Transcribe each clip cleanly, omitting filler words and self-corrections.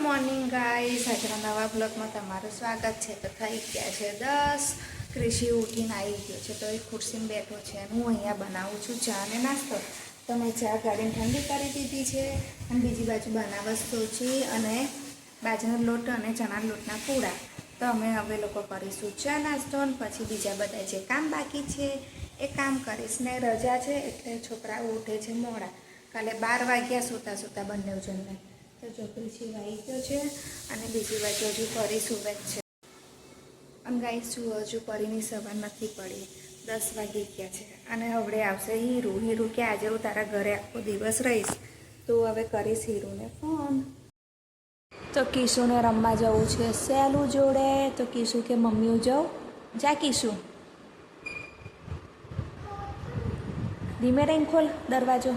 Morning guys, આજના નવા બ્લોગમાં તમારું સ્વાગત છે। તો થઈ ગયા છે 10। ક્રિશી ઉઠીને આવી ગયો છે તો એ ખુરશીમાં બેઠો છે અને હું અહીંયા બનાવું છું ચા અને નાસ્તો। તો મેં ચા ગાડીને ઠંડી કરી દીધી છે અને બીજી બાજુ બનાવસ સોજી અને બાજરીનો લોટ અને ચણાના લોટના પૂડા। તો અમે હવે લોકો કરીશું ચા નાસ્તો અને પછી બીજા બધા જે કામ બાકી છે એ કામ કરીશ ને રજા છે એટલે છોકરાઓ ઉઠે છે મોડા। કાલે 12 વાગ્યા સૂતા બંને જણને। તો છોકરી સિવાઈ ગયો છે અને બીજી બાજુ હજુ પરી સુવે છે અને ગાઈસ હજુ પરીની સવાર નથી પડી, 10 વાગી ગયા છે અને હવે આવશે હીરું કે આજે હું તારા ઘરે આખો દિવસ રહીશ તો હવે કરીશ હીરુને ફોન। તો કિશુને રમવા જવું છે સેલું જોડે। તો કિશુ કે મમ્મી હું જાઉં, જા કિશુ ધીમે રહીને ખોલ, દરવાજો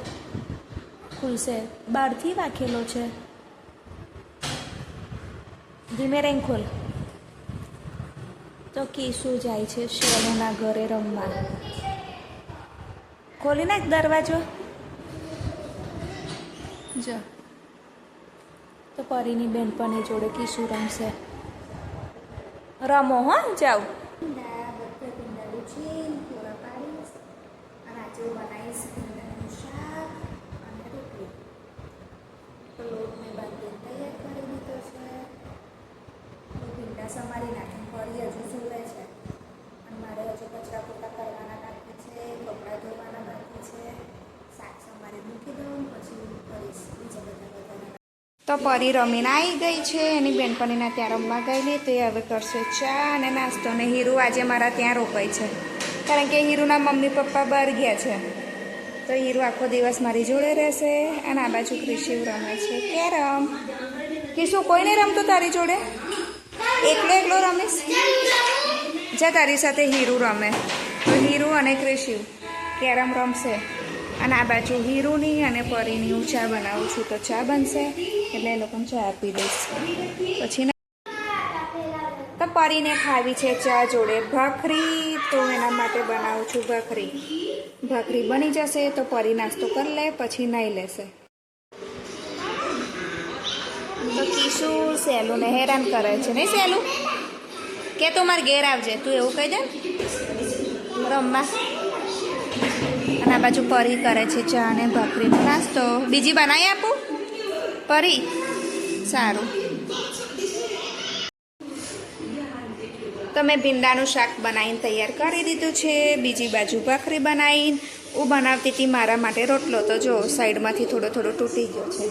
ખુલશે, બહારથી વાંખેલો છે, ધીમે રહીને ખોલ। તો કિશુ જાય છે શેલુના ઘરે રમવા, ખોલી નાખ દરવાજો જો। તો પરીની બેનપણી જોડે કિશુ રમશે, રમો હો, જાઓ। સમારી નાખીને ફરી હજુ સુવે છે અને મારે હજુ કચરા પોતા કરવાના બાકી છે, કપડાં ધોવાના બાકી છે, શાક સમારી મૂકી દઉં પછી કરીશ બીજા બધા। તો પરી રમીને આવી ગઈ છે, એની બેનપણીના ત્યાં રમવા ગયેલી તો એ હવે કરશે ચા અને નાસ્તો। અને હીરુ આજે મારા ત્યાં રોકાય છે કારણ કે હીરુના મમ્મી પપ્પા બહાર ગયા છે તો હીરુ આખો દિવસ મારી જોડે રહેશે। અને આ બાજુ ક્રિશી રમે છે કેરમ। કે શું કોઈ નહીં રમતું તારી જોડે? એકલો રમીશ? જા તારી સાથે હીરુ રમે। તો હીરુ અને ક્રિશી કેરમ રમશે અને આ બાજુ હીરુની અને પરીની હું ચા બનાવું છું તો ચા બનશે એટલે એ લોકોને ચા આપી દઈશ પછી। તો પરીને ખાવી છે ચા જોડે ભાખરી તો એના માટે બનાવું છું ભાખરી બની જશે તો પરી નાસ્તો કરી લે પછી નાઈ લેશે। તો કિશુ સેલુને હેરાન કરે છે નહીં સેલું કે તું મારે ઘેર આવજે, તું એવું કહી દે રમવા। અને આ બાજુ પરી કરે છે ચા અને ભાખરીનો નાસ્તો। બીજી બનાવી આપું પરી? સારું। તો મેં ભીંડાનું શાક બનાવીને તૈયાર કરી દીધું છે, બીજી બાજુ ભાખરી બનાવીને હું બનાવતી હતી મારા માટે રોટલો તો જો સાઈડમાંથી થોડો તૂટી ગયો છે।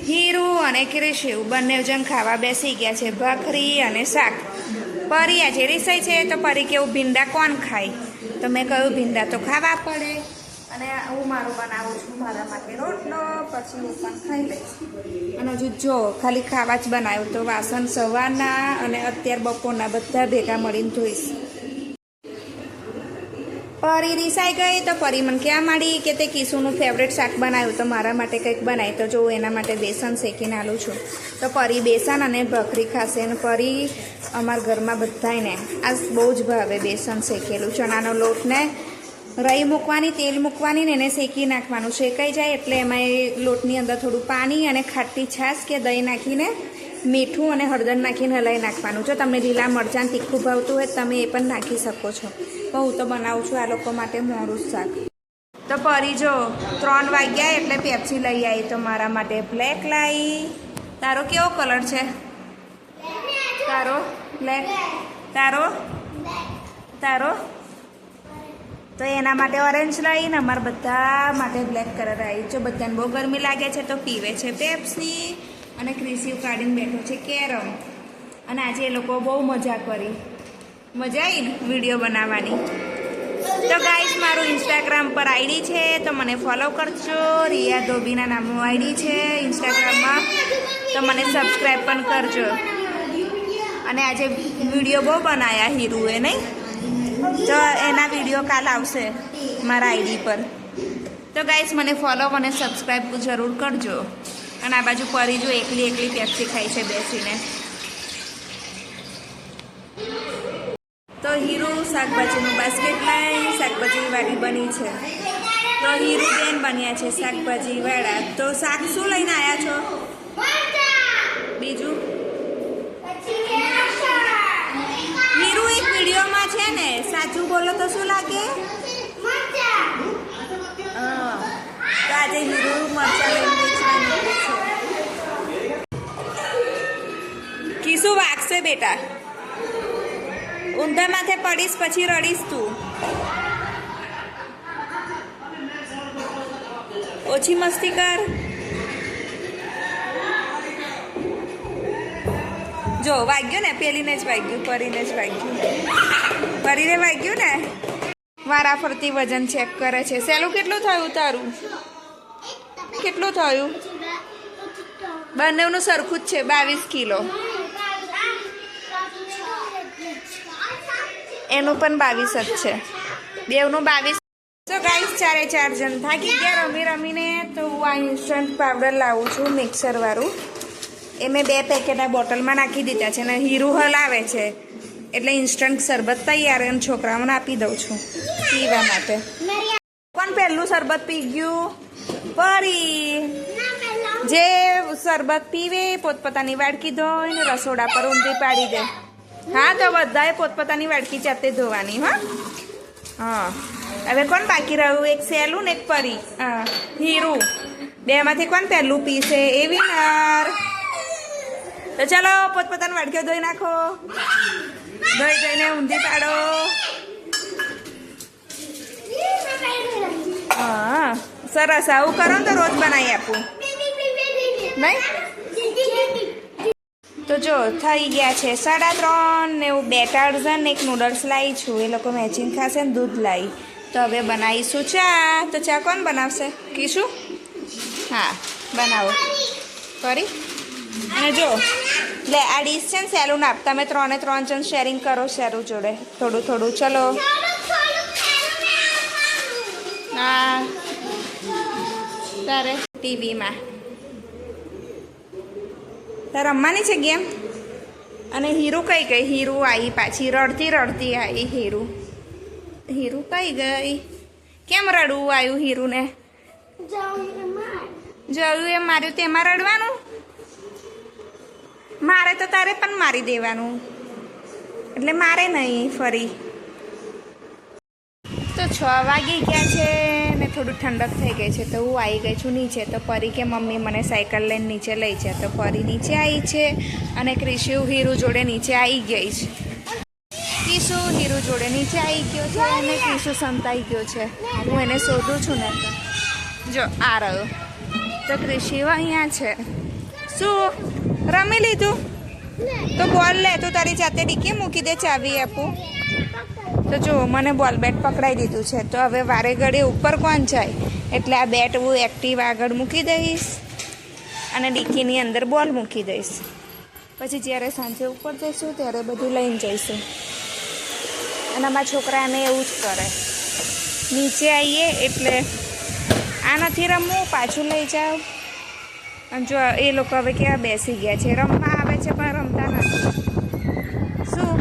હીરુ અને ક્રિશી બંને જણ ખાવા બેસી ગયા છે ભાખરી અને શાક। પરી આજે રીસાઈ છે તો પરી કેવું ભીંડા કોણ ખાય તો મેં કહ્યું ભીંડા તો ખાવા પડે અને હું મારું બનાવું છું મારા માટે રોટલો પછી હું પણ ખાઈ લઈશ। અને હજુ જો ખાલી ખાવા જ બનાવ્યું તો વાસણ સવારના અને અત્યાર બપોરના બધા ભેગા મળીને ધોઈશ। પરી રીસાઈ ગઈ તો પરી મને કહેવા માંડી કે તે કિશુનું ફેવરેટ શાક બનાવ્યું તો મારા માટે કંઈક બનાવી તો જો એના માટે બેસન શેકીને આલું છું તો પરી બેસન અને ભાખરી ખાશે। અને પરી અમારા ઘરમાં બધાને આ બહુ જ ભાવે બેસન શેકેલું, ચણાનો લોટ ને રાઈ મૂકવાની, તેલ મૂકવાની ને એને શેકી નાખવાનું, શેકાઈ જાય એટલે એમાં એ લોટની અંદર થોડું પાણી અને ખાટી છાશ કે દહીં નાખીને મીઠું અને હળદર નાખીને હલાવી નાખવાનું। જો તમને લીલા મરચાં તીખું ભાવતું હોય તમે એ પણ નાખી શકો છો પણ હું તો બનાવું છું આ લોકો માટે મોરું શાક। તો પરી જો 3 વાગ્યા એટલે પેપ્સી લઈ આવી તો મારા માટે બ્લેક લાવી। તારો કેવો કલર છે? તારો બ્લેક, તારો તો એના માટે ઓરેન્જ લાવીને અમારા બધા માટે બ્લેક કલર આવી। જો બધાને બહુ ગરમી લાગે છે તો પીવે છે પેપ્સી અને ક્રિશી કાઢીને બેઠો છે કેરમ। અને આજે એ લોકો બહુ મજા કરી, મજા આવી ને વિડીયો બનાવવાની। તો ગાઈસ મારું ઇન્સ્ટાગ્રામ પર આઈડી છે તો મને ફોલો કરજો, રિયા ધોબીના નામનું આઈડી છે ઇન્સ્ટાગ્રામમાં તો મને સબસ્ક્રાઈબ પણ કરજો। અને આજે વિડીયો બહુ બનાવ્યા હીરુએ નહીં તો એના વિડીયો કાલ આવશે મારા આઈડી પર તો ગાઈસ મને ફોલો અને સબસ્ક્રાઈબ જરૂર કરજો। અને આ બાજુ પરી જો એકલી પેપ્સી ખાઈ છે બેસીને। તો હીરુ શાકભાજીનું બાસ્કેટ લાવી, શાકભાજી વાળી બની છે તો હીરુ બેન બન્યા છે શાકભાજી વાળા। તો શાક શું લઈને આવ્યા છો? બીજું હીરુ એક વિડીયોમાં છે ને સાચું બોલો તો શું લાગે? હા તો આજે હીરુ મરચા લઈને વેચવા નીકળે છે. કીશું વાગશે બેટા, ઊંધા માથે પડીશ પછી રડીશ તું. ઓછી મસ્તી કર. જો વાગ્યું ને, પેલીને જ વાગ્યું, પરીને જ વાગ્યું, પરીને વાગ્યું ને. વારા ફરતી વજન ચેક કરે છે. સેલું કેટલું થયું તારું? કેટલું થયું? બંનેનું સરખું જ છે, 22 કિલો. એનું પણ 22 જ છે, બેવનું 22. તો ગાઈસ 4 જણ થાકી ગયા રમી રમીને. તો હું આ ઇન્સ્ટન્ટ પાવડર લાવું છું મિક્સરવાળું. એ મેં 2 પેકેટ આ બોટલમાં નાખી દીધા છે ને હીરુ હલાવે છે એટલે ઇન્સ્ટન્ટ શરબત તૈયાર અને છોકરાઓને આપી દઉં છું પીવા માટે. કોણ પહેલું શરબત પી ગયું? પરી. જે શરબત પીવે પોતપોતાની વાડકી ધોઈને રસોડા પર ઊંધી પાડી દે. હા તો બધાએ પોતપોતાની વાડકી જાતે ધોવાની. હા હવે કોણ બાકી રહ્યું? એક સેલું ને એક પરી. હીરુ. બેમાંથી કોણ પહેલું પીશે એ વિનર. તો ચાલો પોતપોતાની વાડકીઓ ધોઈ નાખો. ધોઈ જઈને ઊંધી પાડો. હા સરસ. આવું કરો ને તો રોજ બનાવી આપું. નહીં તો જો થઈ ગયા છે 3:30 ને હું 2 ટાર્ઝન ને એક નૂડલ્સ લાવી છું. એ લોકો મેચિંગ ખાશે ને દૂધ લાવી. તો હવે બનાવીશું ચા. તો ચા કોણ બનાવશે? કીશું? હા બનાવો. કરી અને જો લે આ ડીશ છે ને સેલું ના આપતા. તમે 3 જણ શેરિંગ કરો સેલું જોડે થોડું થોડું. ચલો હા તારે ટીવીમાં તારે રમવાની છે ગેમ. અને હીરુ કઈ ગઈ? હીરુ આવી પાછી રડતી આવી. હીરુ કઈ ગઈ? કેમ રડવું આવ્યું હીરુને? જોયું એમ માર્યું તેમાં રડવાનું? મારે તો તારે પણ મારી દેવાનું, એટલે મારે નહીં ફરી. તો 6 વાગી ગયા છે ને થોડું ઠંડક થઈ ગઈ છે. તો હું આવી ગઈ છું નીચે. તો પરી કે મમ્મી મને સાયકલ લઈને નીચે લઈ જાય. તો પરી નીચે આવી છે અને ક્રિશુ હીરુ જોડે નીચે આવી ગઈ છે. ક્રિશુ હીરુ જોડે નીચે આવી ગયો છે અને ક્રિશુ સંતાઈ ગયો છે. હું એને શોધું છું ને. જો આ રહ્યો. તો ક્રિશુ અહીંયા છે. શું રમી લીધું? તો બોલ લે. તું તારી જાતે ડીકી મૂકી દે. ચાવી આપું. તો જો મને બોલ બેટ પકડાઈ દીધું છે. તો હવે વારે ઘડી ઉપર કોણ જાય એટલે આ બેટ હું એક્ટિવ આગળ મૂકી દઈશ અને ડીકીની અંદર બોલ મૂકી દઈશ. પછી જ્યારે સાંજે ઉપર જઈશું ત્યારે બધું લઈને જઈશું. અને અમારા છોકરાને એવું જ કરે. નીચે આવીએ એટલે આ નથી રમવું, પાછું લઈ જાઓ. અને જો એ લોકો હવે કેવા બેસી ગયા છે. રમવા આવે છે પણ રમતા નથી. શું?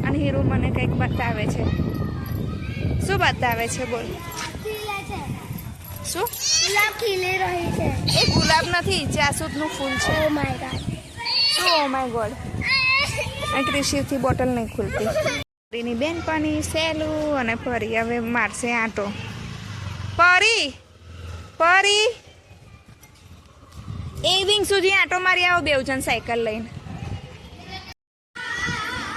અને હીરુ મને કંઈક બતાવે છે. શું બતાવે છે? બોલ. શું? ગુલાબ ખીલી રહી છે. એ ગુલાબ નથી, જાસૂદનું ફૂલ છે. Oh my God. શું ઓ માય ગોડ? આ ક્રિશિવથી બોટલ નહીં ખુલતી. પરીની બેનપણી સેલું અને પરી હવે મારશે આંટો. પરી એ વિંગ સુધી આંટો મારી આવો બેવ જણ સાયકલ લઈને.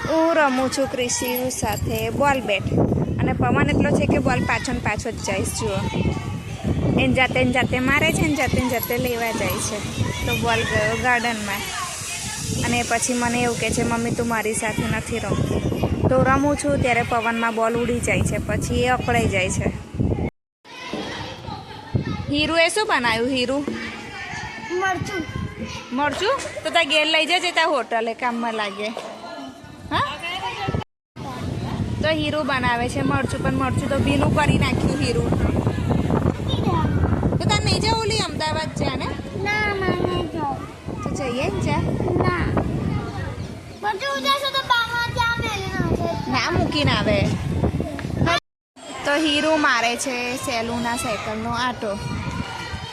હું રમું છું ક્રિશિવ સાથે બોલ બેટ. અને પવન એટલો છે કે બોલ પાછો જ જઈશ. જુઓ એને જાતે મારે છે ને જાતે લેવા જાય છે. તો બોલ ગયો ગાર્ડનમાં. અને પછી મને એવું કહે છે મમ્મી તું મારી સાથે નથી રમતી. તો રમું છું ત્યારે પવનમાં બોલ ઉડી જાય છે. પછી એ અકળાઈ જાય છે. હીરુએ શું બનાવ્યું? હીરુ મરચું. તો ત્યાં ઘેર લઈ જજે. ત્યાં હોટલે કામમાં લાગે. હા તો હીરુ બનાવે છે મરચું. પણ મરચું તો ભીનું કરી નાખ્યું હીરુ. તો તાર નહીં જાવ ઓલી અમદાવાદ જા ને? તો જઈએ ને જા. ના મૂકીને આવે. તો હીરુ મારે છે સેલુના સાયકલનો આંટો.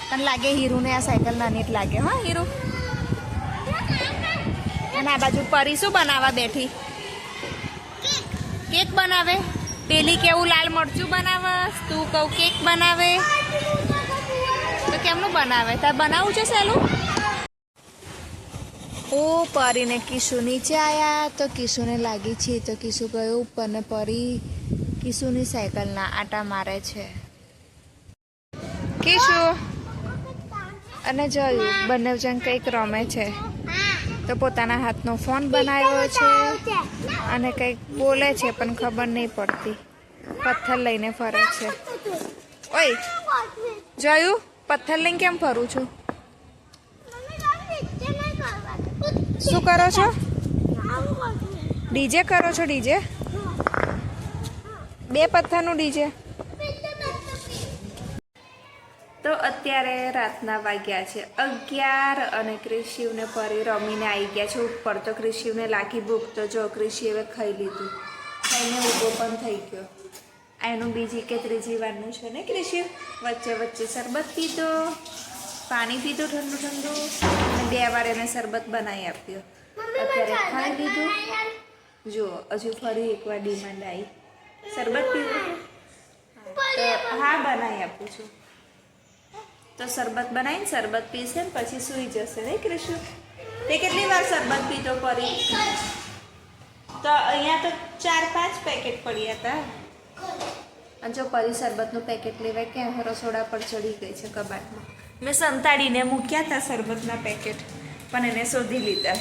તને લાગે હીરુને આ સાયકલ નાની જ લાગે? હા હીરુ અને આ બાજુ પરી શું બનાવવા બેઠી? કેક બનાવે. પેલી કેવું લાલ મરચું બનાવસ, તું કહું કેક બનાવે. તો કેમનું બનાવે? તાર બનાવવું છે સહેલું? ઓ પરીને કિશુ નીચે આવ્યા તો કિશુને લાગી છે તો કિશુ ગયો ઉપર ને પરી કિશુની સાયકલના આટા મારે છે. કિશુ અને જોયું બંને જણ કંઈક રમે છે. તો પોતાના હાથનો ફોન બનાવ્યો છે અને કંઈક બોલે છે પણ ખબર નહીં પડતી. પથ્થર લઈને ફરે છે. ઓય જોયું પથ્થર લઈને કેમ ફરું છું? શું કરો છો? ડીજે કરો છો? ડીજે 2 પથ્થરનું ડીજે. તો અત્યારે રાતના વાગ્યા છે 11 અને ક્રિશિવને પરી રમીને આવી ગયા છે ઉપર. તો ક્રિશિવને લાગી ભૂખ તો જો ક્રિશિવે ખાઈ લીધું, ખાઈને ઊભો પણ થઈ ગયો. આ એનું બીજી કે ત્રીજી વારનું છે ને ક્રિશિવ. વચ્ચે વચ્ચે શરબત પીધો, પાણી પીધું ઠંડુ ઠંડુ, અને 2 વાર એને શરબત બનાવી આપ્યો. અત્યારે ખાઈ લીધું. જુઓ હજુ ફરી એકવાર ડિમાન્ડ આવી શરબત પીવું. તો હા બનાવી આપું છું. તો શરબત બનાવીને શરબત પીશે ને પછી સૂઈ જશે ને ક્રિશુ. તે કેટલી વાર શરબત પીધો પરી? તો અહીંયા તો 4-5 પેકેટ પડ્યા હતા. અને જો પરી શરબતનું પેકેટ લેવાય ક્યાં રસોડા પર ચડી ગઈ છે કબાટમાં. મેં સંતાડીને મૂક્યા હતા શરબતના પેકેટ પણ એને શોધી લીધા.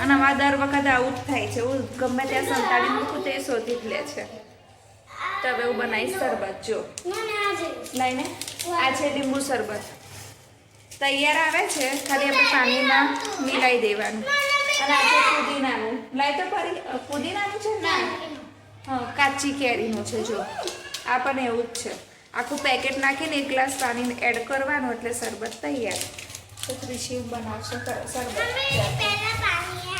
અને આવા દર વખતે આવું જ થાય છે. હું ગમે ત્યાં સંતાડી મૂકું તો એ શોધી જ લે છે. તો હવે હું બનાવીશ શરબત. જો લઈને આ છે લીંબુ શરબત તૈયાર આવે છે, ખાલી આપણે પાણીમાં મિલાઈ દેવાનું. અને આ છે પુદીનાનું. લાય તો ફરી પુદીનાનું છે ના, હા કાચી કેરીનું છે. જો આ પણ એવું જ છે. આખું પેકેટ નાખીને 1 ગ્લાસ પાણી એડ કરવાનું એટલે શરબત તૈયાર. તો ક્રિશિવ બનાવશે શરબત.